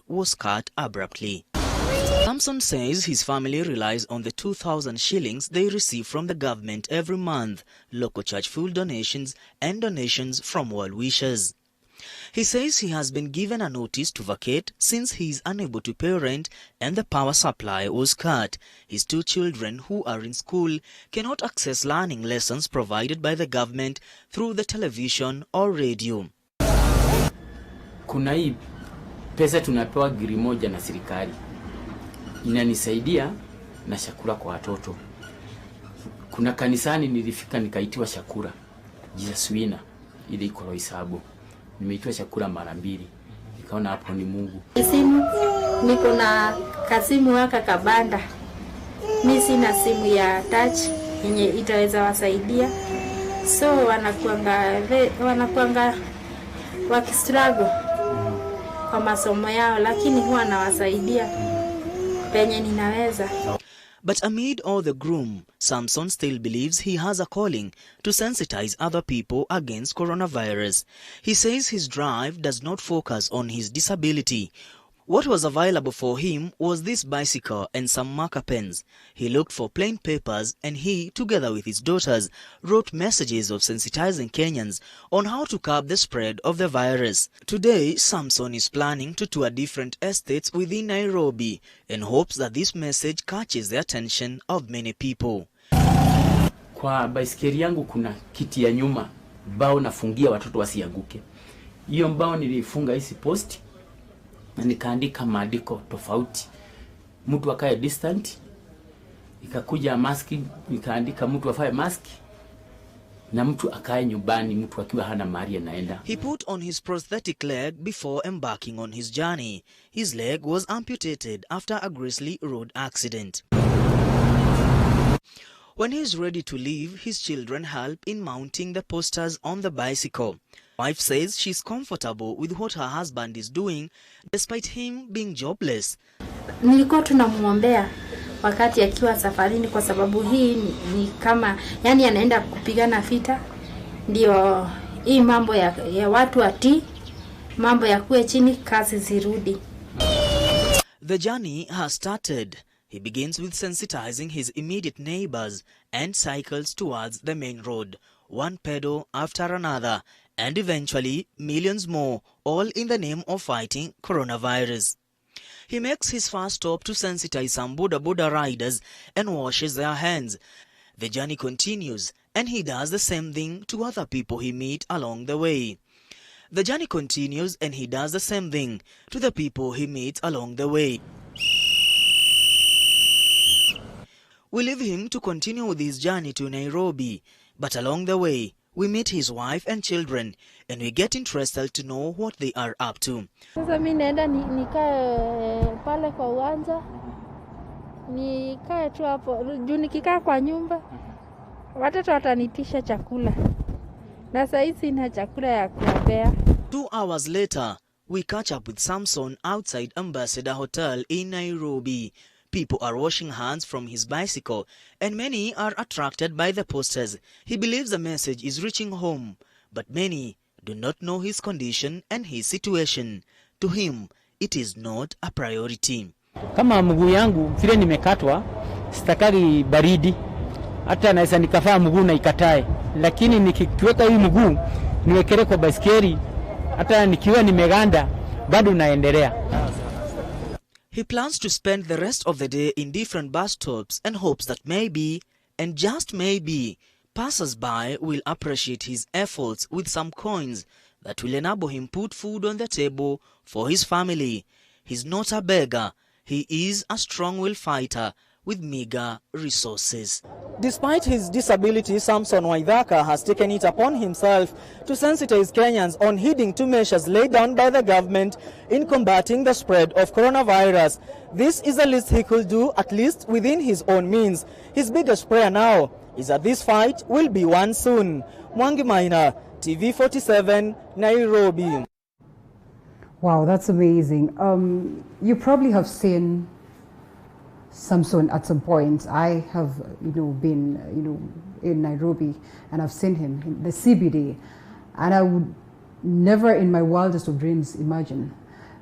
was cut abruptly. Samson says his family relies on the 2,000 shillings they receive from the government every month, local church food donations, and donations from well-wishers. He says he has been given a notice to vacate since he is unable to pay rent and the power supply was cut. His 2 children who are in school cannot access learning lessons provided by the government through the television or radio. Kuna hii pesa tunapewa giri moja na serikali. Inanisaidia na chakula kwa watoto. Kuna kanisani nilifika nikaitiwa chakula. Jesus Winner ile iko Roysambu. Nimeitiwa chakula mara 2. Nikaona hapo ni Mungu. Simu niko na kasimu waka kabanda. Mimi sina simu ya touch yenye itaweza wasaidia. So wanakuanga wakistruggle kwa masomo yao, lakini huwa nawasaidia penye ninaweza. But amid all the gloom, Samson still believes he has a calling to sensitize other people against coronavirus. He says his drive does not focus on his disability. What was available for him was this bicycle and some marker pens. He looked for plain papers and he, together with his daughters, wrote messages of sensitizing Kenyans on how to curb the spread of the virus. Today, Samson is planning to tour different estates within Nairobi and hopes that this message catches the attention of many people. Kwa baisikeli yangu kuna kiti ya nyuma, bao nafungia watoto wasianguke. Hiyo mbao nilifunga hizi posti. Na nikaandika maandiko tofauti. Mtu akae distant. Ikakuja maski, nikaandika mtu afae maski. Na mtu akae nyumbani, mtu akiwa hana mahali anaenda. He put on his prosthetic leg before embarking on his journey. His leg was amputated after a grisly road accident. When he is ready to leave, his children help in mounting the posters on the bicycle. Wife says she's comfortable with what her husband is doing despite him being jobless. Nilikuwa tunamuombea wakati akiwa safarini kwa sababu hii ni kama yani anaenda kupigana vita. Ndio hii mambo ya watu ati mambo ya kuwe chini kazi zirudi. The journey has started. He begins with sensitizing his immediate neighbors and cycles towards the main road, one pedal after another, and eventually millions more, all in the name of fighting coronavirus. He makes his first stop to sensitize some boda riders and washes their hands. The journey continues, and he does the same thing to other people he meets along the way. The journey continues, and he does the same thing to the people he meets along the way. We leave him to continue with his journey to Nairobi, but along the way, we meet his wife and children, and we get interested to know what they are up to. Sasa mimi naenda nikae pale kwa uwanja. Nikae tu hapo, juu nikikaa kwa nyumba watoto watanitisha chakula. Na sasa sina chakula ya kuwapea. 2 hours later, we catch up with Samson outside Ambassador Hotel in Nairobi. People are washing hands from his bicycle, and many are attracted by the posters. He believes the message is reaching home, but many do not know his condition and his situation. To him, it is not a priority. Kama mguu yangu vile nimekatwa, sitakagi baridi. Hata naweza nikafaa mguu na ikatae. Lakini nikiweka hii mguu, niwekele kwa baisikeli, hata nikiwa nimeganda, bado naendelea. He plans to spend the rest of the day in different bus stops and hopes that maybe, and just maybe, passers-by will appreciate his efforts with some coins that will enable him put food on the table for his family. He's not a beggar. He is a strong-willed fighter with meager resources. Despite his disability, Samson Waithaka has taken it upon himself to sensitize Kenyans on heeding to measures laid down by the government in combating the spread of coronavirus. This is the least he could do, at least within his own means. His biggest prayer now is that this fight will be won soon. Mwangi Maina, TV47, Nairobi. Wow, that's amazing. You probably have seen Samson at some point. I have, been, in Nairobi, and I've seen him in the CBD, and I would never in my wildest of dreams imagine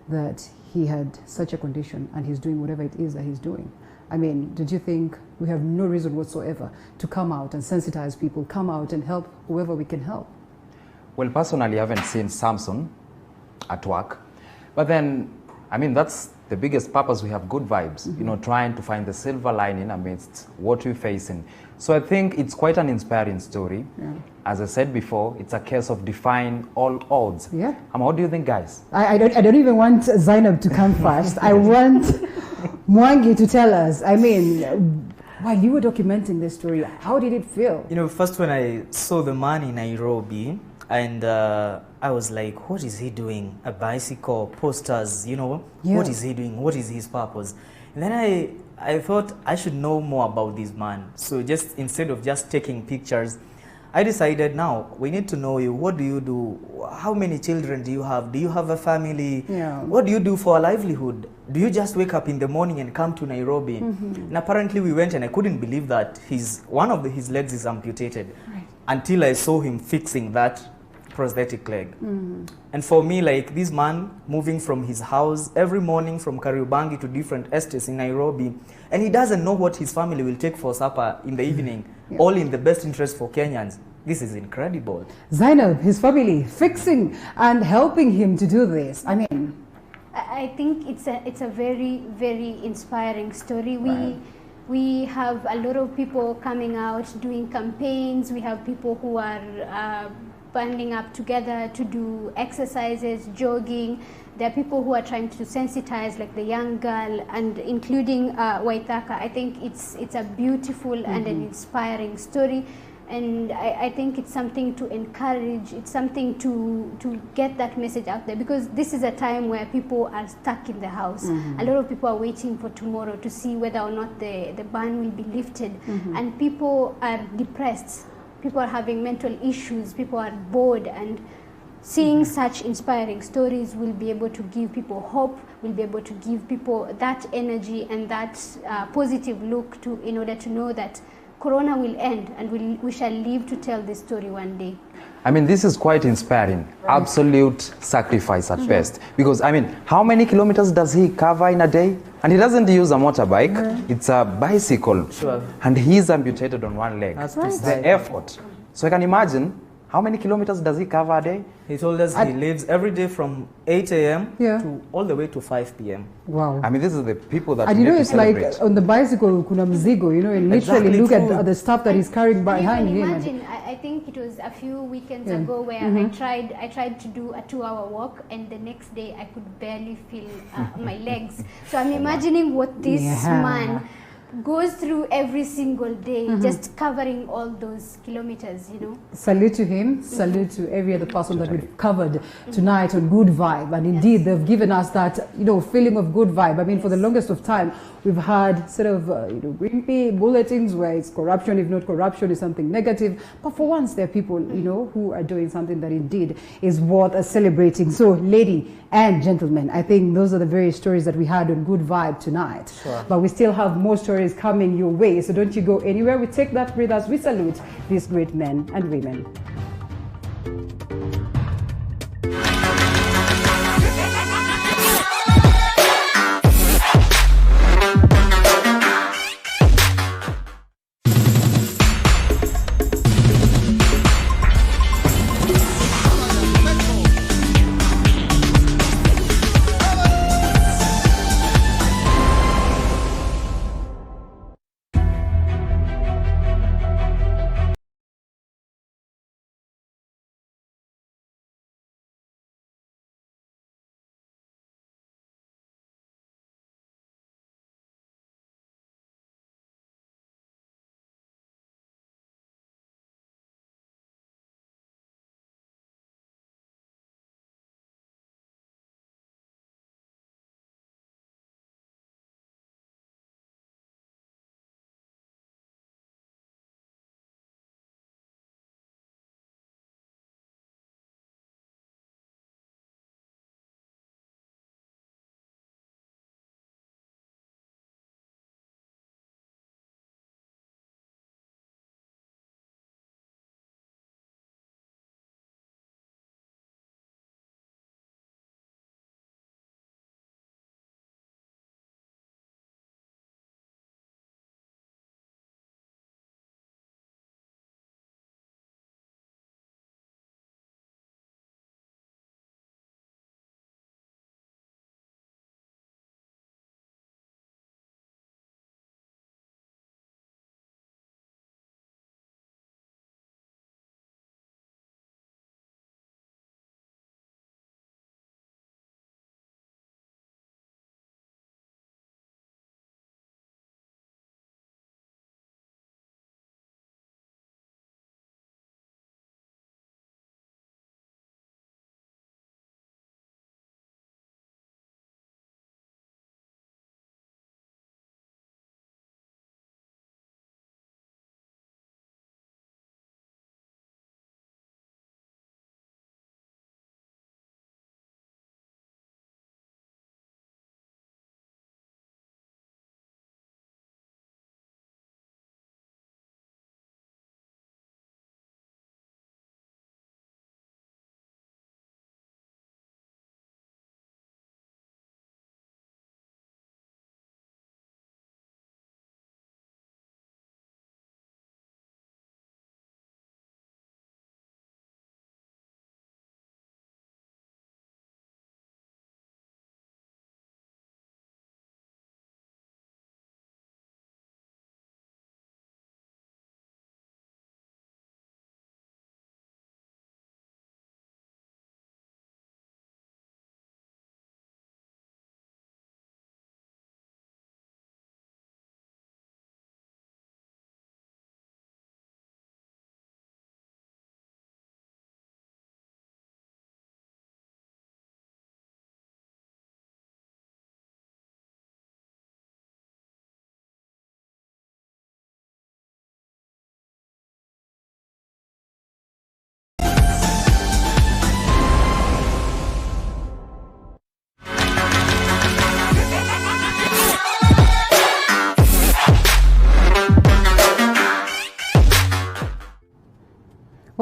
that he had such a condition and he's doing whatever it is that he's doing. I mean, did you think we have no reason whatsoever to come out and sensitize people, come out and help whoever we can help? Well, personally, I haven't seen Samson at work. But then, I mean, that's the biggest purpose. We have good vibes, you know, trying to find the silver lining amidst what we're facing. So I think it's quite an inspiring story. Yeah. As I said before, it's a case of defying all odds. Yeah. What do you think, guys? I don't even want Zainab to come first. I want Mwangi to tell us. I mean, while you were documenting this story, how did it feel? You know, first when I saw the man in Nairobi, and I was like, what is he doing? A bicycle, posters, you know, Yeah. What is he doing? What is his purpose? And then I thought I should know more about this man. So just instead of just taking pictures, I decided now we need to know you. What do you do? How many children do you have? Do you have a family? Yeah. What do you do for a livelihood? Do you just wake up in the morning and come to Nairobi? And apparently we went, and I couldn't believe that one of his legs is amputated. Right. Until I saw him fixing that prosthetic leg. And for me, like, this man moving from his house every morning from Kariobangi to different estates in Nairobi, and he doesn't know what his family will take for supper in the evening, Yeah. all in the best interest for Kenyans. This is incredible. Zainab, his family, fixing and helping him to do this. I mean, I think it's a very, very inspiring story. We have a lot of people coming out doing campaigns. We have people who are banding up together to do exercises, jogging. There are people who are trying to sensitize, like the young girl, and including Waithaka. I think it's a beautiful and an inspiring story. And I think it's something to encourage, it's something to get that message out there, because this is a time where people are stuck in the house. A lot of people are waiting for tomorrow to see whether or not the ban will be lifted. And people are depressed, people are having mental issues, people are bored, and seeing such inspiring stories will be able to give people hope, will be able to give people that energy and that positive look in order to know that Corona will end, and we shall live to tell this story one day. I mean, this is quite inspiring. Absolute sacrifice at best. Because, I mean, how many kilometers does he cover in a day? And he doesn't use a motorbike, it's a bicycle. Sure. And he's amputated on one leg. That's It's right. the effort. So I can imagine, how many kilometers does he cover a day? He told us he lives every day from 8 a.m. Yeah. to all the way to 5 p.m. wow. I mean, this is the people that And we you know, need to it's like celebrate. on the bicycle, kuna mzigo, you know, and literally Exactly, look true. at the stuff that he's carrying behind Can you him. imagine? I think it was a few weekends Yeah. ago where I tried to do a 2-hour walk, and the next day I could barely feel my legs. So I'm imagining what this Yeah. man goes through every single day, just covering all those kilometers, you know. Salute to him, salute to every other person that we've covered tonight on Good Vibe. And indeed, they've given us that, you know, feeling of good vibe. I mean, for the longest of time, we've had sort of, wimpy bulletins where it's corruption, if not corruption, is something negative. But for once, there are people, you know, who are doing something that indeed is worth celebrating. So, lady and gentlemen, I think those are the very stories that we had on Good Vibe tonight. Sure. But we still have more stories coming your way. So don't you go anywhere. We take that with us. We salute these great men and women.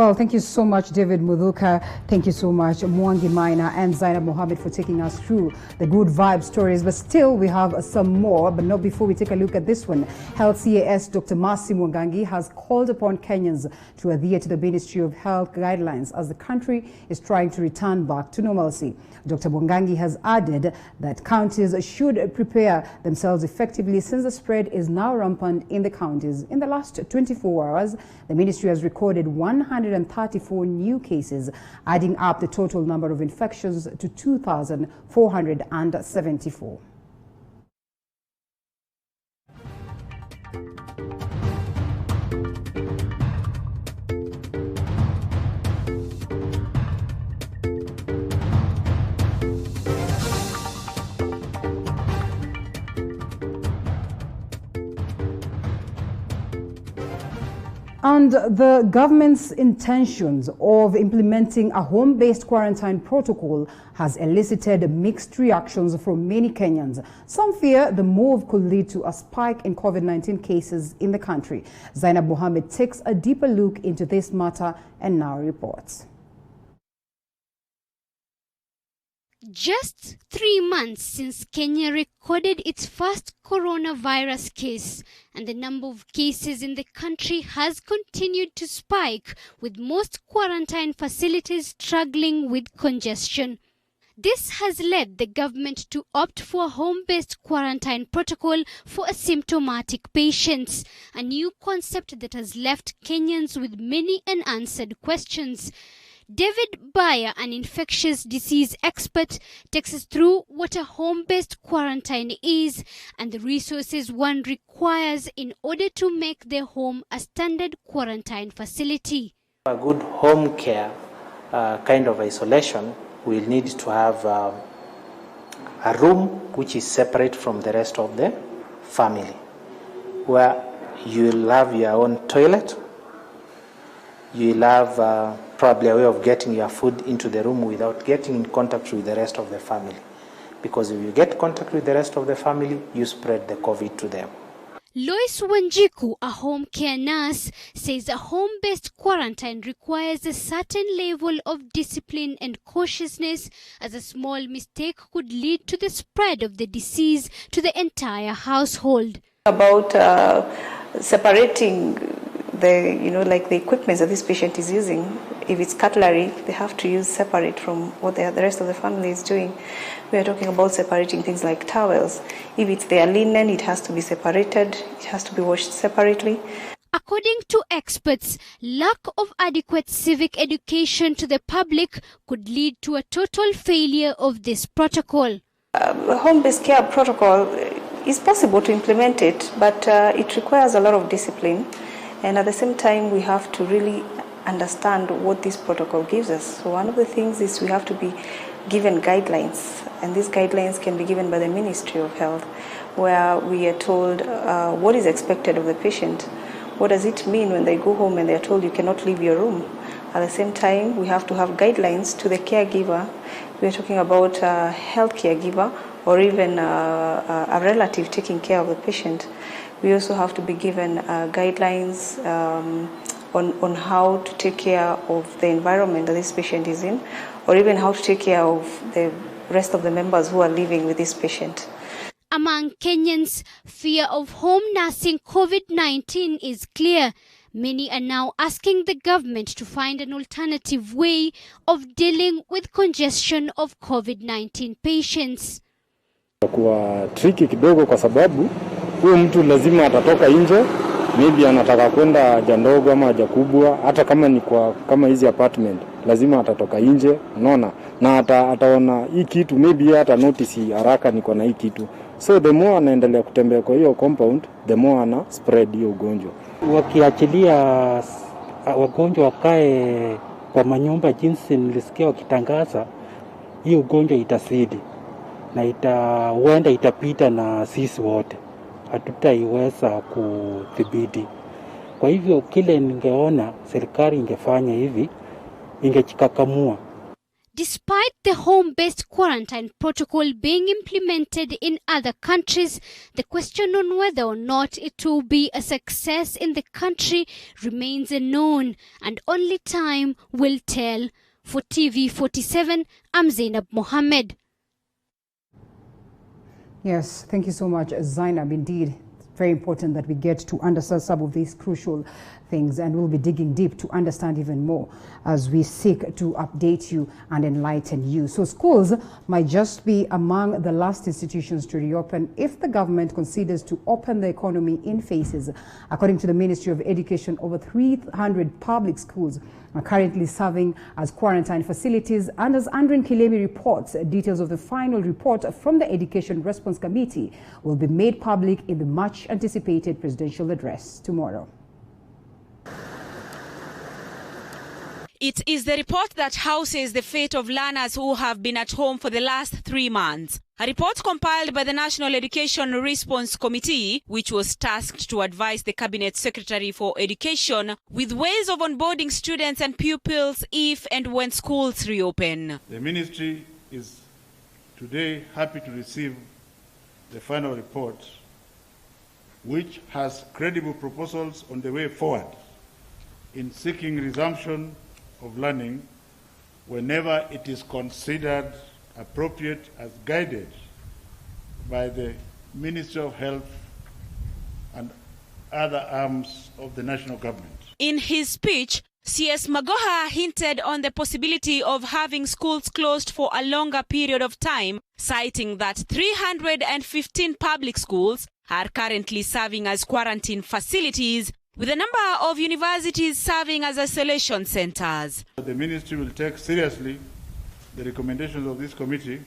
Well, thank you so much, David Mudhuka. Thank you so much, Mwangi Maina and Zainab Mohammed, for taking us through the good vibe stories. But still, we have some more, but not before we take a look at this one. Health CAS Dr. Mercy Mwangangi has called upon Kenyans to adhere to the Ministry of Health guidelines as the country is trying to return back to normalcy. Dr. Mwangangi has added that counties should prepare themselves effectively since the spread is now rampant in the counties. In the last 24 hours, the ministry has recorded 134 new cases, adding up the total number of infections to 2,474. And the government's intentions of implementing a home-based quarantine protocol has elicited mixed reactions from many Kenyans. Some fear the move could lead to a spike in COVID-19 cases in the country. Zainab Mohammed takes a deeper look into this matter and now reports. Just 3 months since Kenya recorded its first coronavirus case, and the number of cases in the country has continued to spike, with most quarantine facilities struggling with congestion. This has led the government to opt for a home-based quarantine protocol for asymptomatic patients, a new concept that has left Kenyans with many unanswered questions. David Bayer, an infectious disease expert, takes us through what a home-based quarantine is and the resources one requires in order to make their home a standard quarantine facility. A good home care kind of isolation will need to have a room which is separate from the rest of the family, where you'll have your own toilet, you'll have probably a way of getting your food into the room without getting in contact with the rest of the family. Because if you get contact with the rest of the family, you spread the COVID to them. Lois Wanjiku, a home care nurse, says a home-based quarantine requires a certain level of discipline and cautiousness, as a small mistake could lead to the spread of the disease to the entire household. About separating the, like the equipment that this patient is using. If it's cutlery, they have to use separate from what the rest of the family is doing. We are talking about separating things like towels. If it's their linen, it has to be separated. It has to be washed separately. According to experts, lack of adequate civic education to the public could lead to a total failure of this protocol. Home-based care protocol is possible to implement it, but it requires a lot of discipline. And at the same time, we have to really understand what this protocol gives us. So one of the things is we have to be given guidelines, and these guidelines can be given by the Ministry of Health, where we are told what is expected of the patient. What does it mean when they go home and they are told you cannot leave your room? At the same time, we have to have guidelines to the caregiver. We are talking about a health caregiver or even a relative taking care of the patient. We also have to be given guidelines on how to take care of the environment that this patient is in, or even how to take care of the rest of the members who are living with this patient. Among Kenyans, fear of home nursing COVID-19 is clear. Many are now asking the government to find an alternative way of dealing with congestion of COVID-19 patients. Kwa tricky kidogo kwa sababu huyu mtu lazima atatoka nje, maybe anataka kwenda haja ndogo ama haja kubwa, hata kama ni kwa kama hizi apartment, lazima atatoka nje, unaona, na ataona hii kitu, maybe hata notice haraka niko na hii kitu. So the more anaendelea kutembea kwa hiyo compound, the more ana spread hiyo ugonjwa. Wakiachilia wagonjwa wakae kwa manyumba jinsi nilisikia wakitangaza, hii ugonjwa itazidi na huenda itapita na sisi wote, hatutaiweza kudhibiti. Kwa hivyo kile ningeona serikali ingefanya hivi, ingejikakamua. Despite the home-based quarantine protocol being implemented in other countries, the question on whether or not it will be a success in the country remains unknown, and only time will tell. For TV47, I'm Zainab Mohammed. Yes, thank you so much, Zainab. Indeed, it's very important that we get to understand some of these crucial things, and we'll be digging deep to understand even more as we seek to update you and enlighten you. So schools might just be among the last institutions to reopen if the government considers to open the economy in phases. According to the Ministry of Education, over 300 public schools are currently serving as quarantine facilities, and as Andrin Kilemi reports, details of the final report from the Education Response Committee will be made public in the much anticipated presidential address tomorrow. It is the report that houses the fate of learners who have been at home for the last 3 months. A report compiled by the National Education Response Committee, which was tasked to advise the Cabinet Secretary for Education with ways of onboarding students and pupils if and when schools reopen. The Ministry is today happy to receive the final report, which has credible proposals on the way forward in seeking resumption of learning whenever it is considered appropriate, as guided by the Ministry of Health and other arms of the national government. In his speech, CS Magoha hinted on the possibility of having schools closed for a longer period of time, citing that 315 public schools are currently serving as quarantine facilities, with a number of universities serving as isolation centers. The Ministry will take seriously the recommendations of this committee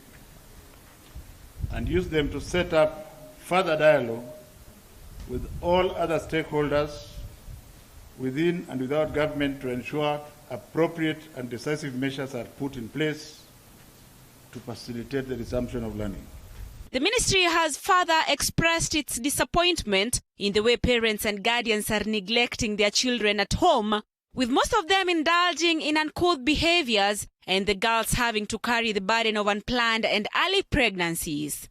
and use them to set up further dialogue with all other stakeholders within and without government to ensure appropriate and decisive measures are put in place to facilitate the resumption of learning. The ministry has further expressed its disappointment in the way parents and guardians are neglecting their children at home, with most of them indulging in uncouth behaviors and the girls having to carry the burden of unplanned and early pregnancies.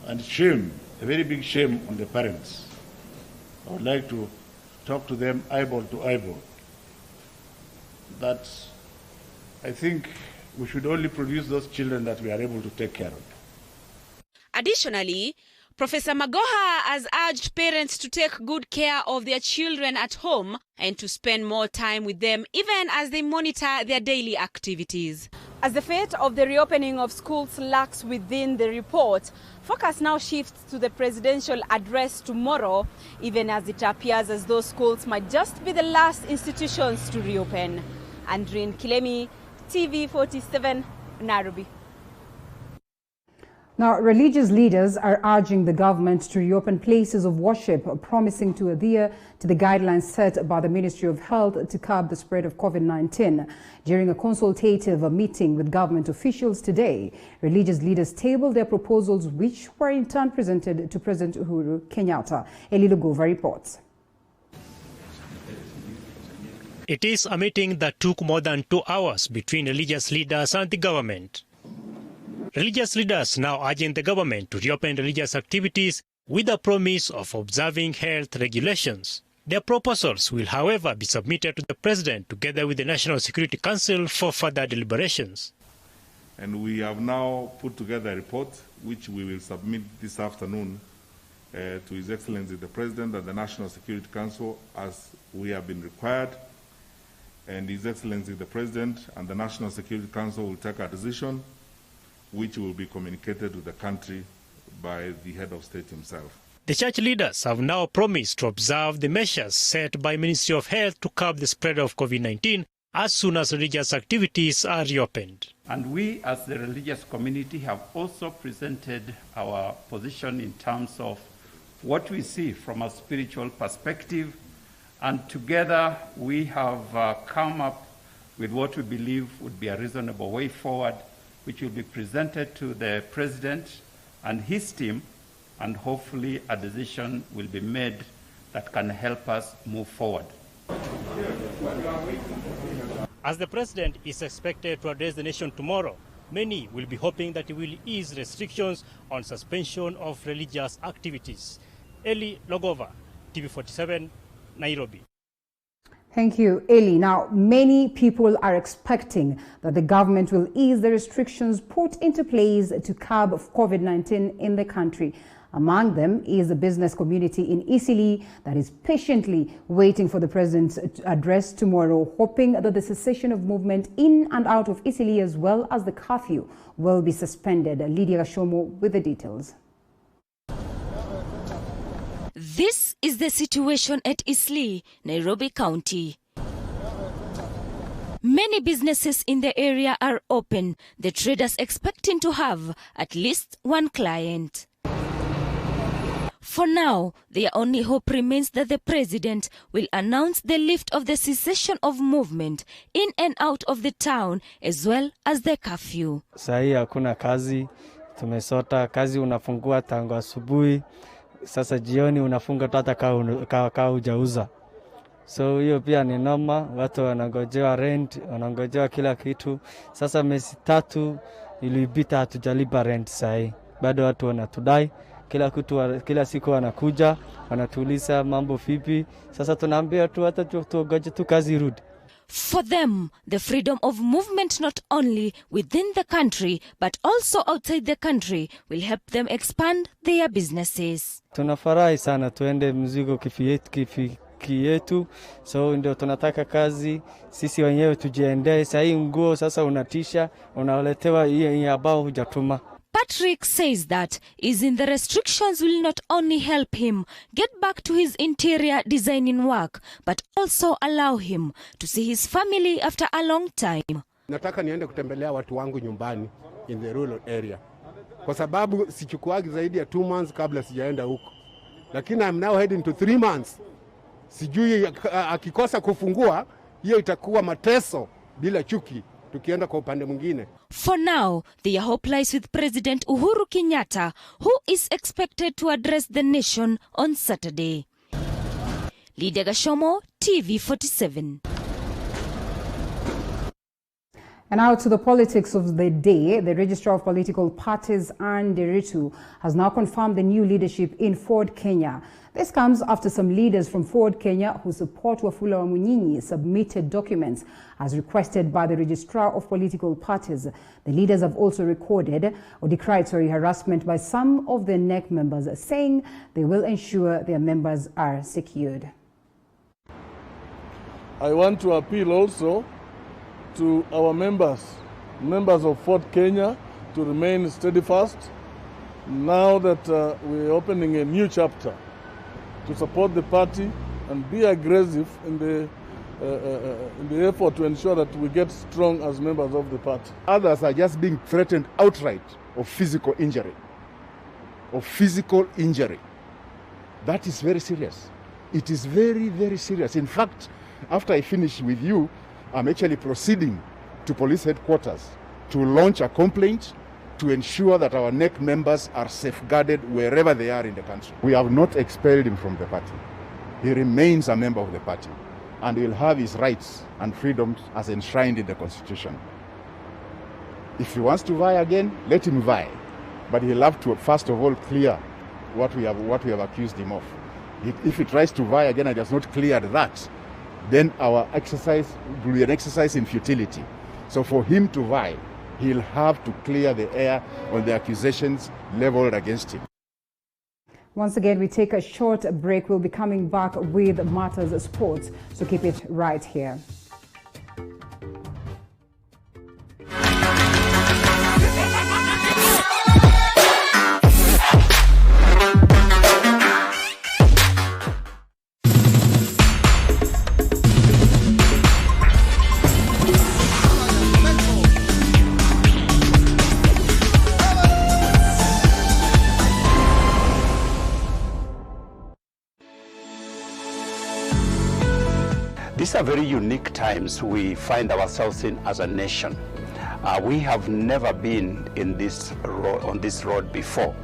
And shame, a very big shame on the parents. I would like to talk to them eyeball to eyeball. That I think we should only produce those children that we are able to take care of. Additionally, Professor Magoha has urged parents to take good care of their children at home and to spend more time with them even as they monitor their daily activities. As the fate of the reopening of schools lacks within the report, focus now shifts to the presidential address tomorrow, even as it appears as though schools might just be the last institutions to reopen. Andrin Kilemi, TV47, Nairobi. Now, religious leaders are urging the government to reopen places of worship, promising to adhere to the guidelines set by the Ministry of Health to curb the spread of COVID-19. During a consultative meeting with government officials today, religious leaders tabled their proposals, which were in turn presented to President Uhuru Kenyatta. Eli Lugova reports. It is a meeting that took more than 2 hours between religious leaders and the government. Religious leaders now urging the government to reopen religious activities with the promise of observing health regulations. Their proposals will, however, be submitted to the President together with the National Security Council for further deliberations. And we have now put together a report which we will submit this afternoon to His Excellency the President and the National Security Council as we have been required. And His Excellency the President and the National Security Council will take a decision which will be communicated to the country by the head of state himself. The church leaders have now promised to observe the measures set by Ministry of Health to curb the spread of COVID-19 as soon as religious activities are reopened. And we as the religious community have also presented our position in terms of what we see from a spiritual perspective, and together we have come up with what we believe would be a reasonable way forward, which will be presented to the President and his team, and hopefully a decision will be made that can help us move forward. As the president is expected to address the nation tomorrow, many will be hoping that he will ease restrictions on suspension of religious activities. Eli Logova, TV47, Nairobi. Thank you, Eli. Now, many people are expecting that the government will ease the restrictions put into place to curb COVID-19 in the country. Among them is the business community in Eastleigh that is patiently waiting for the president's address tomorrow, hoping that the cessation of movement in and out of Eastleigh as well as the curfew will be suspended. Lydia Gashomo with the details. This is the situation at Eastleigh, Nairobi County. Many businesses in the area are open, the traders expecting to have at least one client. For now, their only hope remains that the president will announce the lift of the cessation of movement in and out of the town as well as the curfew. Sahi hakuna kazi, tumesota kazi unafungua tangu asubuhi, sasa jioni unafunga hata kama hujauza. So hiyo pia ni noma, watu wanangojewa rent, wanangojewa kila kitu. Sasa miezi 3 ilipita hatujalipa rent sahi. Bado watu wanatudai. Kila siku wanakuja, wanatuuliza mambo vipi. Sasa tunaambia tu hata tugoje tu kazi irudi. For them, the freedom of movement not only within the country but also outside the country will help them expand their businesses. Tunafurahi sana tuende mzigo kietu. So ndio tunataka kazi sisi wenyewe tujiendee. Sasa nguo sasa unatisha, unaletewa hii ambao hujatuma. Patrick says that easing the restrictions will not only help him get back to his interior designing work, but also allow him to see his family after a long time. Nataka niende kutembelea watu wangu nyumbani in the rural area. Kwa sababu sichukuagi zaidi ya 2 months kabla sijaenda huko. Lakini I'm now heading to 3 months. Sijui akikosa kufungua, hiyo itakuwa mateso bila chuki. Tukienda kwa upande mwingine. For now, their hope lies with President Uhuru Kenyatta, who is expected to address the nation on Saturday. Lydia Gashomo, TV47. And now to the politics of the day. The Registrar of Political Parties, Anne Deritu, has now confirmed the new leadership in Ford Kenya. This comes after some leaders from Ford Kenya who support Wafula Wamunyinyi submitted documents as requested by the Registrar of Political Parties. The leaders have also recorded or decried harassment by some of their NEC members, saying they will ensure their members are secured. I want to appeal also to our members of Ford Kenya, to remain steadfast now that we're opening a new chapter, to support the party and be aggressive in the effort to ensure that we get strong as members of the party. Others are just being threatened outright of physical injury. That is very serious. It is very, very serious. In fact, after I finish with you, I'm actually proceeding to police headquarters to launch a complaint to ensure that our NEC members are safeguarded wherever they are in the country. We have not expelled him from the party. He remains a member of the party and he'll have his rights and freedoms as enshrined in the Constitution. If he wants to vie again, let him vie. But he'll have to first of all clear what we have accused him of. If he tries to vie again and has not cleared that, then our exercise will be an exercise in futility. So for him to vie, he'll have to clear the air on the accusations leveled against him. Once again, we take a short break. We'll be coming back with Matters Sports, so keep it right here. These are very unique times we find ourselves in as a nation. We have never been on this road before.